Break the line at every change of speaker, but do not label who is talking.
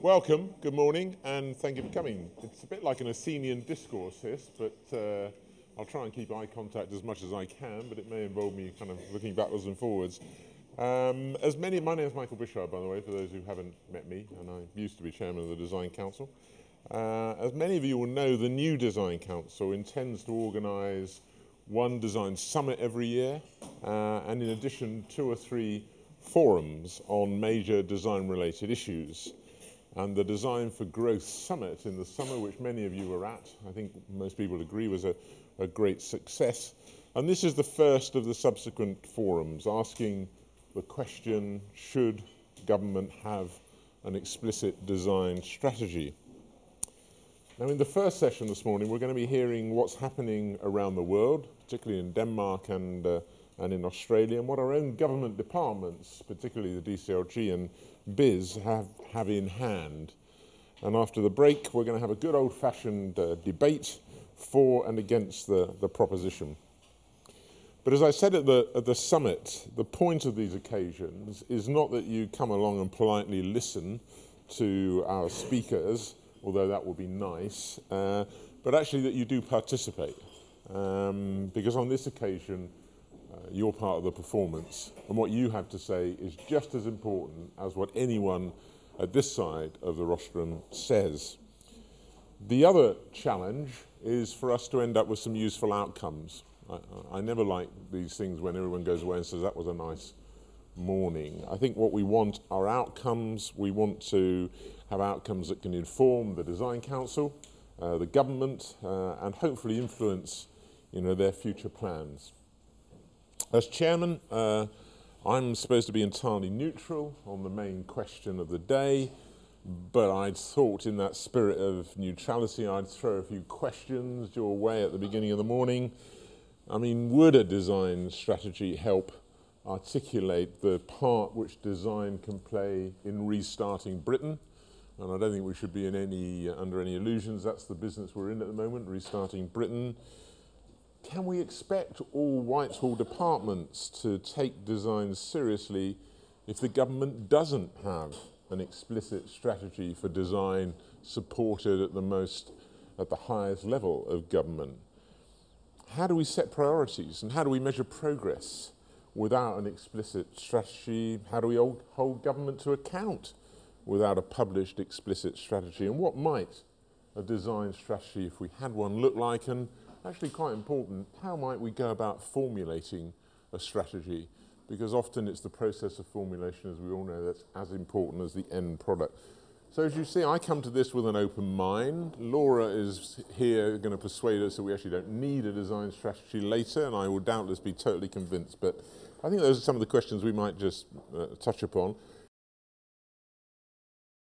Welcome, good morning, and thank you for coming. It's a bit like an Athenian discourse, this, but I'll try and keep eye contact as much as I can, but it may involve me kind of looking backwards and forwards. My name is Michael Bishard, by the way, for those who haven't met me, and I used to be chairman of the Design Council. As many of you will know, the new Design Council intends to organise one design summit every year, and in addition, 2 or 3 forums on major design-related issues. And the Design for Growth Summit in the summer, which many of you were at, I think most people agree was a great success. And this is the first of the subsequent forums, asking the question, should government have an explicit design strategy? Now, in the first session this morning, we're going to be hearing what's happening around the world, particularly in Denmark and in Australia, and what our own government departments, particularly the DCLG and BIS, have in hand. And after the break, we're going to have a good old-fashioned debate for and against the proposition. But as I said at the summit, the point of these occasions is not that you come along and politely listen to our speakers, although that would be nice, but actually that you do participate. Because on this occasion, you're part of the performance, and what you have to say is just as important as what anyone at this side of the rostrum says. The other challenge is for us to end up with some useful outcomes. I never like these things when everyone goes away and says that was a nice morning. I think what we want are outcomes. We want to have outcomes that can inform the Design Council, the government, and hopefully influence their future plans. As chairman, I'm supposed to be entirely neutral on the main question of the day, but I'd thought in that spirit of neutrality I'd throw a few questions your way at the beginning of the morning. I mean, would a design strategy help articulate the part which design can play in restarting Britain? And I don't think we should be under any illusions. That's the business we're in at the moment, restarting Britain. Can we expect all Whitehall departments to take design seriously if the government doesn't have an explicit strategy for design supported at the highest level of government? How do we set priorities and how do we measure progress without an explicit strategy? How do we hold government to account without a published explicit strategy? And what might a design strategy, if we had one, look like? And actually quite important, how might we go about formulating a strategy? Because often it's the process of formulation, as we all know, that's as important as the end product. So as you see, I come to this with an open mind. Laura is here going to persuade us that we actually don't need a design strategy later, and I will doubtless be totally convinced. But I think those are some of the questions we might just touch upon.